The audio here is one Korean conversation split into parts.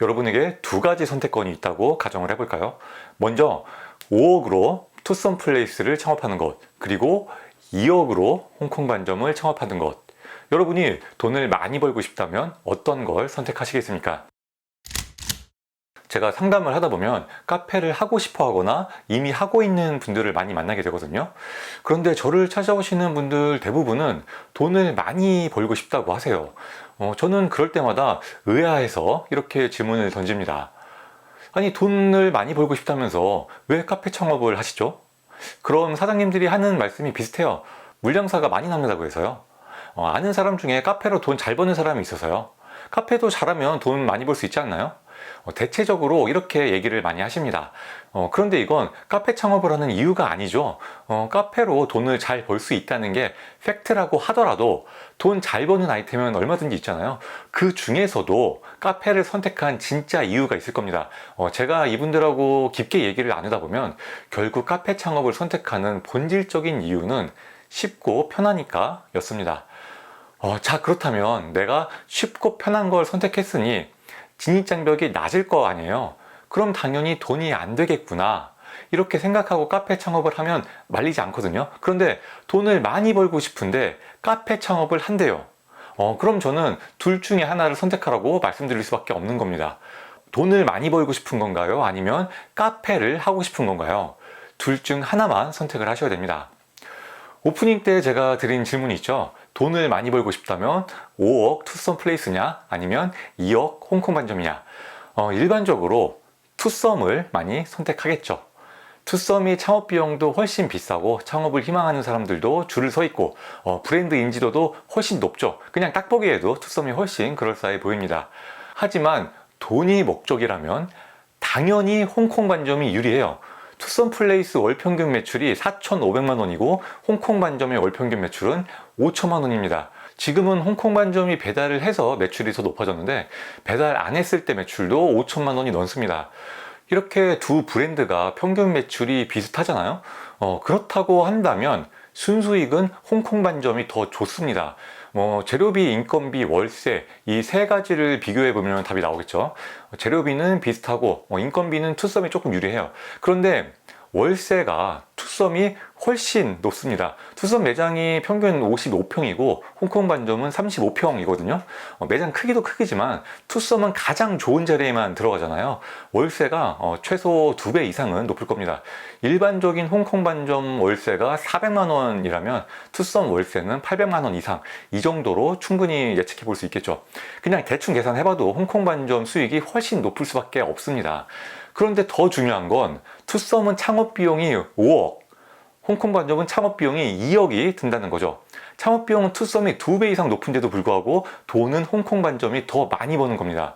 여러분에게 두 가지 선택권이 있다고 가정을 해볼까요? 먼저 5억으로 투썸플레이스를 창업하는 것, 그리고 2억으로 홍콩 반점을 창업하는 것. 여러분이 돈을 많이 벌고 싶다면 어떤 걸 선택하시겠습니까? 제가 상담을 하다 보면 카페를 하고 싶어 하거나 이미 하고 있는 분들을 많이 만나게 되거든요. 그런데 저를 찾아오시는 분들 대부분은 돈을 많이 벌고 싶다고 하세요. 저는 그럴 때마다 의아해서 이렇게 질문을 던집니다. 아니, 돈을 많이 벌고 싶다면서 왜 카페 창업을 하시죠? 그럼 사장님들이 하는 말씀이 비슷해요. 물량사가 많이 남는다고 해서요. 아는 사람 중에 카페로 돈 잘 버는 사람이 있어서요. 카페도 잘하면 돈 많이 벌 수 있지 않나요? 대체적으로 이렇게 얘기를 많이 하십니다. 그런데 이건 카페 창업을 하는 이유가 아니죠. 카페로 돈을 잘 벌 수 있다는 게 팩트라고 하더라도 돈 잘 버는 아이템은 얼마든지 있잖아요. 그 중에서도 카페를 선택한 진짜 이유가 있을 겁니다. 제가 이분들하고 깊게 얘기를 나누다 보면 결국 카페 창업을 선택하는 본질적인 이유는 쉽고 편하니까 였습니다. 자, 그렇다면 내가 쉽고 편한 걸 선택했으니 진입장벽이 낮을 거 아니에요. 그럼 당연히 돈이 안 되겠구나, 이렇게 생각하고 카페 창업을 하면 말리지 않거든요. 그런데 돈을 많이 벌고 싶은데 카페 창업을 한대요. 그럼 저는 둘 중에 하나를 선택하라고 말씀드릴 수밖에 없는 겁니다. 돈을 많이 벌고 싶은 건가요? 아니면 카페를 하고 싶은 건가요? 둘 중 하나만 선택을 하셔야 됩니다. 오프닝 때 제가 드린 질문이 있죠. 돈을 많이 벌고 싶다면 5억 투썸플레이스냐 아니면 2억 홍콩 반점이냐. 일반적으로 투썸을 많이 선택하겠죠. 투썸이 창업 비용도 훨씬 비싸고 창업을 희망하는 사람들도 줄을 서 있고 브랜드 인지도도 훨씬 높죠. 그냥 딱 보기에도 투썸이 훨씬 그럴싸해 보입니다. 하지만 돈이 목적이라면 당연히 홍콩 반점이 유리해요. 투썸플레이스 월평균 매출이 4,500만 원이고 홍콩 반점의 월평균 매출은 5천만 원입니다. 지금은 홍콩 반점이 배달을 해서 매출이 더 높아졌는데 배달 안 했을 때 매출도 5천만 원이 넘습니다. 이렇게 두 브랜드가 평균 매출이 비슷하잖아요. 그렇다고 한다면 순수익은 홍콩 반점이 더 좋습니다. 재료비, 인건비, 월세, 이 세 가지를 비교해 보면 답이 나오겠죠. 재료비는 비슷하고 인건비는 투썸이 조금 유리해요. 그런데 월세가 투썸이 훨씬 높습니다. 투썸 매장이 평균 55평이고 홍콩 반점은 35평이거든요. 매장 크기도 크기지만 투썸은 가장 좋은 자리에만 들어가잖아요. 월세가 최소 2배 이상은 높을 겁니다. 일반적인 홍콩 반점 월세가 400만 원이라면 투썸 월세는 800만 원 이상, 이 정도로 충분히 예측해 볼 수 있겠죠. 그냥 대충 계산해봐도 홍콩 반점 수익이 훨씬 높을 수밖에 없습니다. 그런데 더 중요한 건 투썸은 창업 비용이 5억, 홍콩 반점은 창업 비용이 2억이 든다는 거죠. 창업 비용은 투썸이 2배 이상 높은데도 불구하고 돈은 홍콩 반점이 더 많이 버는 겁니다.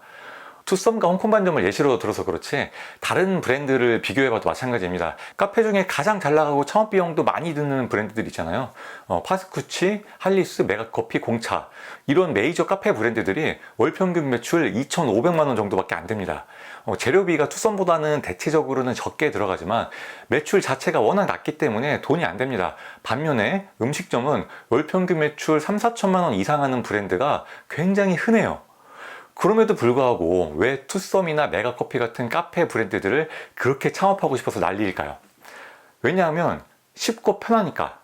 투썸과 홍콩 반점을 예시로 들어서 그렇지 다른 브랜드를 비교해봐도 마찬가지입니다. 카페 중에 가장 잘 나가고 창업 비용도 많이 드는 브랜드들 있잖아요. 파스쿠치, 할리스, 메가커피, 공차, 이런 메이저 카페 브랜드들이 월평균 매출 2,500만 원 정도밖에 안 됩니다. 재료비가 투썸보다는 대체적으로는 적게 들어가지만 매출 자체가 워낙 낮기 때문에 돈이 안 됩니다. 반면에 음식점은 월평균 매출 3, 4천만 원 이상 하는 브랜드가 굉장히 흔해요. 그럼에도 불구하고 왜 투썸이나 메가커피 같은 카페 브랜드들을 그렇게 창업하고 싶어서 난리일까요? 왜냐하면 쉽고 편하니까.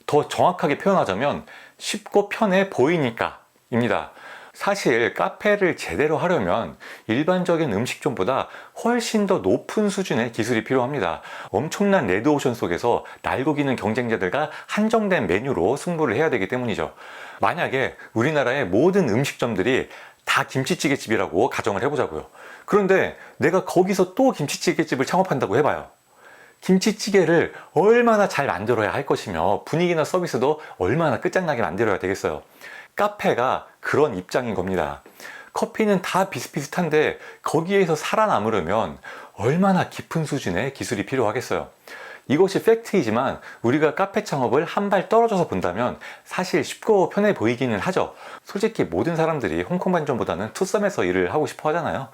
더 정확하게 표현하자면 쉽고 편해 보이니까 입니다. 사실 카페를 제대로 하려면 일반적인 음식점보다 훨씬 더 높은 수준의 기술이 필요합니다. 엄청난 레드오션 속에서 날고기는 경쟁자들과 한정된 메뉴로 승부를 해야 되기 때문이죠. 만약에 우리나라의 모든 음식점들이 다 김치찌개집이라고 가정을 해보자고요. 그런데 내가 거기서 또 김치찌개집을 창업한다고 해봐요. 김치찌개를 얼마나 잘 만들어야 할 것이며 분위기나 서비스도 얼마나 끝장나게 만들어야 되겠어요. 카페가 그런 입장인 겁니다. 커피는 다 비슷비슷한데 거기에서 살아남으려면 얼마나 깊은 수준의 기술이 필요하겠어요. 이것이 팩트이지만 우리가 카페 창업을 한 발 떨어져서 본다면 사실 쉽고 편해 보이기는 하죠. 솔직히 모든 사람들이 홍콩 반점보다는 투썸에서 일을 하고 싶어 하잖아요.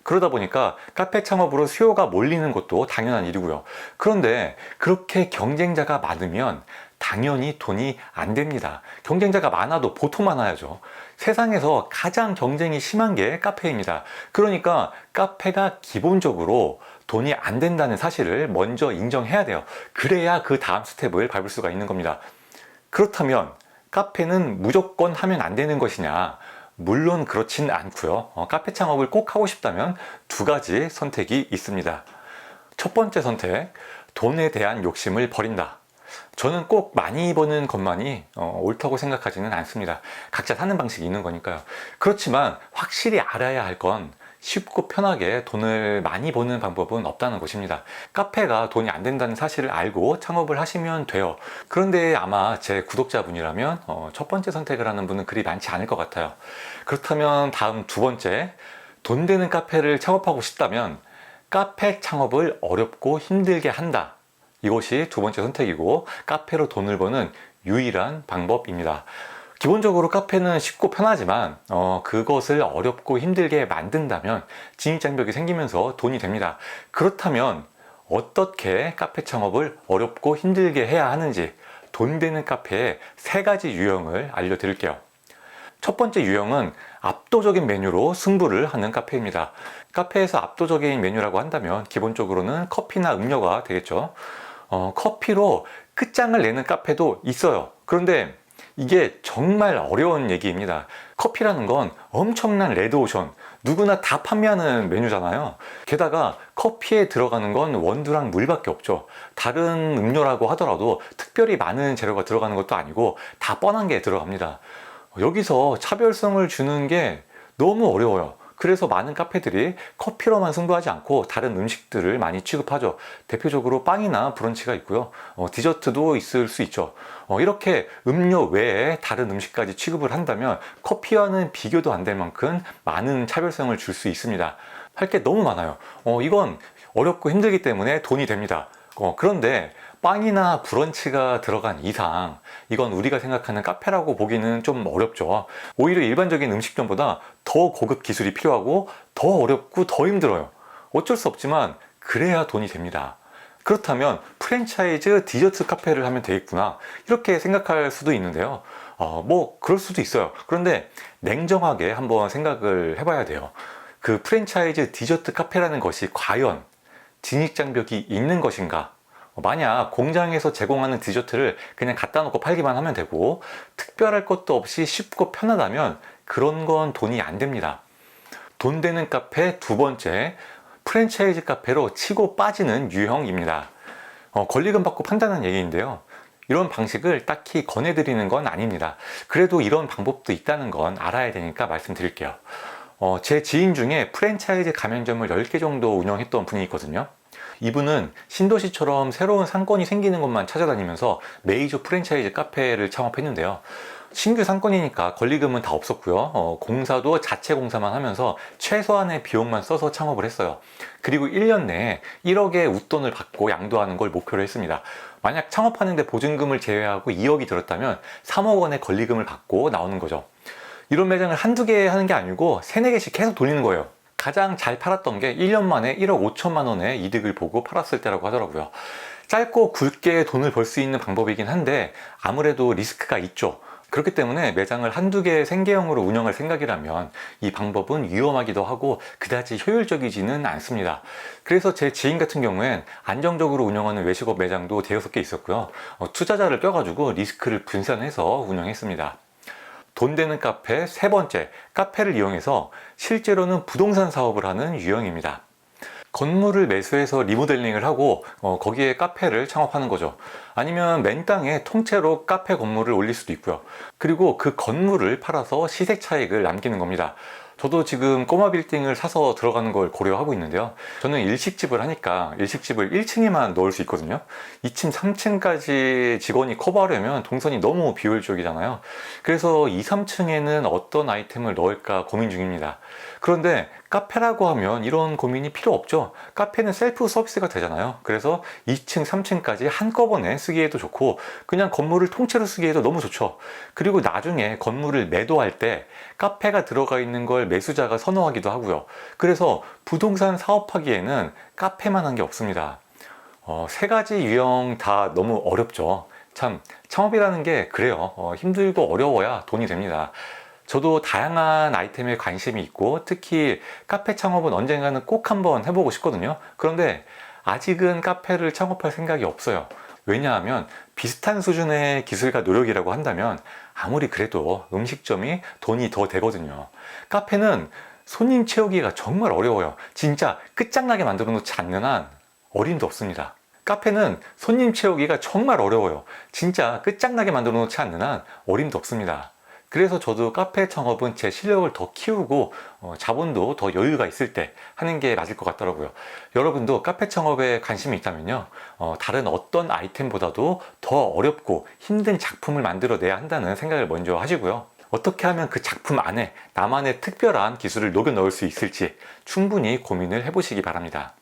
그러다 보니까 카페 창업으로 수요가 몰리는 것도 당연한 일이고요. 그런데 그렇게 경쟁자가 많으면 당연히 돈이 안 됩니다. 경쟁자가 많아도 보통 많아야죠. 세상에서 가장 경쟁이 심한 게 카페입니다. 그러니까 카페가 기본적으로 돈이 안 된다는 사실을 먼저 인정해야 돼요. 그래야 그 다음 스텝을 밟을 수가 있는 겁니다. 그렇다면 카페는 무조건 하면 안 되는 것이냐? 물론 그렇진 않고요. 카페 창업을 꼭 하고 싶다면 두 가지 선택이 있습니다. 첫 번째 선택, 돈에 대한 욕심을 버린다. 저는 꼭 많이 버는 것만이 옳다고 생각하지는 않습니다. 각자 사는 방식이 있는 거니까요. 그렇지만 확실히 알아야 할 건 쉽고 편하게 돈을 많이 버는 방법은 없다는 것입니다. 카페가 돈이 안 된다는 사실을 알고 창업을 하시면 돼요. 그런데 아마 제 구독자분이라면 첫 번째 선택을 하는 분은 그리 많지 않을 것 같아요. 그렇다면 다음 두 번째, 돈 되는 카페를 창업하고 싶다면 카페 창업을 어렵고 힘들게 한다. 이것이 두 번째 선택이고 카페로 돈을 버는 유일한 방법입니다. 기본적으로 카페는 쉽고 편하지만 그것을 어렵고 힘들게 만든다면 진입장벽이 생기면서 돈이 됩니다. 그렇다면 어떻게 카페 창업을 어렵고 힘들게 해야 하는지 돈 되는 카페의 세 가지 유형을 알려드릴게요. 첫 번째 유형은 압도적인 메뉴로 승부를 하는 카페입니다. 카페에서 압도적인 메뉴라고 한다면 기본적으로는 커피나 음료가 되겠죠. 커피로 끝장을 내는 카페도 있어요. 그런데 이게 정말 어려운 얘기입니다. 커피라는 건 엄청난 레드오션, 누구나 다 판매하는 메뉴잖아요. 게다가 커피에 들어가는 건 원두랑 물밖에 없죠. 다른 음료라고 하더라도 특별히 많은 재료가 들어가는 것도 아니고 다 뻔한 게 들어갑니다. 여기서 차별성을 주는 게 너무 어려워요. 그래서 많은 카페들이 커피로만 승부하지 않고 다른 음식들을 많이 취급하죠. 대표적으로 빵이나 브런치가 있고요. 디저트도 있을 수 있죠. 이렇게 음료 외에 다른 음식까지 취급을 한다면 커피와는 비교도 안 될 만큼 많은 차별성을 줄 수 있습니다. 할 게 너무 많아요. 이건 어렵고 힘들기 때문에 돈이 됩니다. 그런데 빵이나 브런치가 들어간 이상 이건 우리가 생각하는 카페라고 보기는 좀 어렵죠. 오히려 일반적인 음식점보다 더 고급 기술이 필요하고 더 어렵고 더 힘들어요. 어쩔 수 없지만 그래야 돈이 됩니다. 그렇다면 프랜차이즈 디저트 카페를 하면 되겠구나 이렇게 생각할 수도 있는데요. 뭐 그럴 수도 있어요. 그런데 냉정하게 한번 생각을 해봐야 돼요. 그 프랜차이즈 디저트 카페라는 것이 과연 진입장벽이 있는 것인가? 만약 공장에서 제공하는 디저트를 그냥 갖다 놓고 팔기만 하면 되고 특별할 것도 없이 쉽고 편하다면 그런 건 돈이 안 됩니다. 돈 되는 카페 두 번째, 프랜차이즈 카페로 치고 빠지는 유형입니다. 권리금 받고 판다는 얘기인데요. 이런 방식을 딱히 권해드리는 건 아닙니다. 그래도 이런 방법도 있다는 건 알아야 되니까 말씀드릴게요. 제 지인 중에 프랜차이즈 가맹점을 10개 정도 운영했던 분이 있거든요. 이분은 신도시처럼 새로운 상권이 생기는 것만 찾아다니면서 메이저 프랜차이즈 카페를 창업했는데요. 신규 상권이니까 권리금은 다 없었고요. 공사도 자체 공사만 하면서 최소한의 비용만 써서 창업을 했어요. 그리고 1년 내에 1억의 웃돈을 받고 양도하는 걸 목표로 했습니다. 만약 창업하는데 보증금을 제외하고 2억이 들었다면 3억 원의 권리금을 받고 나오는 거죠. 이런 매장을 한두 개 하는 게 아니고 3, 4개씩 계속 돌리는 거예요. 가장 잘 팔았던 게 1년 만에 1억 5천만 원의 이득을 보고 팔았을 때라고 하더라고요. 짧고 굵게 돈을 벌 수 있는 방법이긴 한데 아무래도 리스크가 있죠. 그렇기 때문에 매장을 한두 개 생계형으로 운영할 생각이라면 이 방법은 위험하기도 하고 그다지 효율적이지는 않습니다. 그래서 제 지인 같은 경우엔 안정적으로 운영하는 외식업 매장도 대여섯 개 있었고요. 투자자를 껴가지고 리스크를 분산해서 운영했습니다. 돈 되는 카페 세 번째, 카페를 이용해서 실제로는 부동산 사업을 하는 유형입니다. 건물을 매수해서 리모델링을 하고 거기에 카페를 창업하는 거죠. 아니면 맨 땅에 통째로 카페 건물을 올릴 수도 있고요. 그리고 그 건물을 팔아서 시세 차익을 남기는 겁니다. 저도 지금 꼬마 빌딩을 사서 들어가는 걸 고려하고 있는데요. 저는 일식집을 하니까 일식집을 1층에만 넣을 수 있거든요. 2층, 3층까지 직원이 커버하려면 동선이 너무 비효율적이잖아요. 그래서 2, 3층에는 어떤 아이템을 넣을까 고민 중입니다. 그런데 카페라고 하면 이런 고민이 필요 없죠. 카페는 셀프 서비스가 되잖아요. 그래서 2층, 3층까지 한꺼번에 쓰기에도 좋고 그냥 건물을 통째로 쓰기에도 너무 좋죠. 그리고 나중에 건물을 매도할 때 카페가 들어가 있는 걸 매수자가 선호하기도 하고요. 그래서 부동산 사업하기에는 카페만 한 게 없습니다. 세 가지 유형 다 너무 어렵죠. 참 창업이라는 게 그래요. 힘들고 어려워야 돈이 됩니다. 저도 다양한 아이템에 관심이 있고 특히 카페 창업은 언젠가는 꼭 한번 해보고 싶거든요. 그런데 아직은 카페를 창업할 생각이 없어요. 왜냐하면 비슷한 수준의 기술과 노력이라고 한다면 아무리 그래도 음식점이 돈이 더 되거든요. 카페는 손님 채우기가 정말 어려워요. 진짜 끝장나게 만들어 놓지 않는 한 어림도 없습니다. 카페는 손님 채우기가 정말 어려워요. 진짜 끝장나게 만들어 놓지 않는 한 어림도 없습니다. 그래서 저도 카페 창업은 제 실력을 더 키우고 자본도 더 여유가 있을 때 하는 게 맞을 것 같더라고요. 여러분도 카페 창업에 관심이 있다면요, 다른 어떤 아이템보다도 더 어렵고 힘든 작품을 만들어내야 한다는 생각을 먼저 하시고요. 어떻게 하면 그 작품 안에 나만의 특별한 기술을 녹여 넣을 수 있을지 충분히 고민을 해보시기 바랍니다.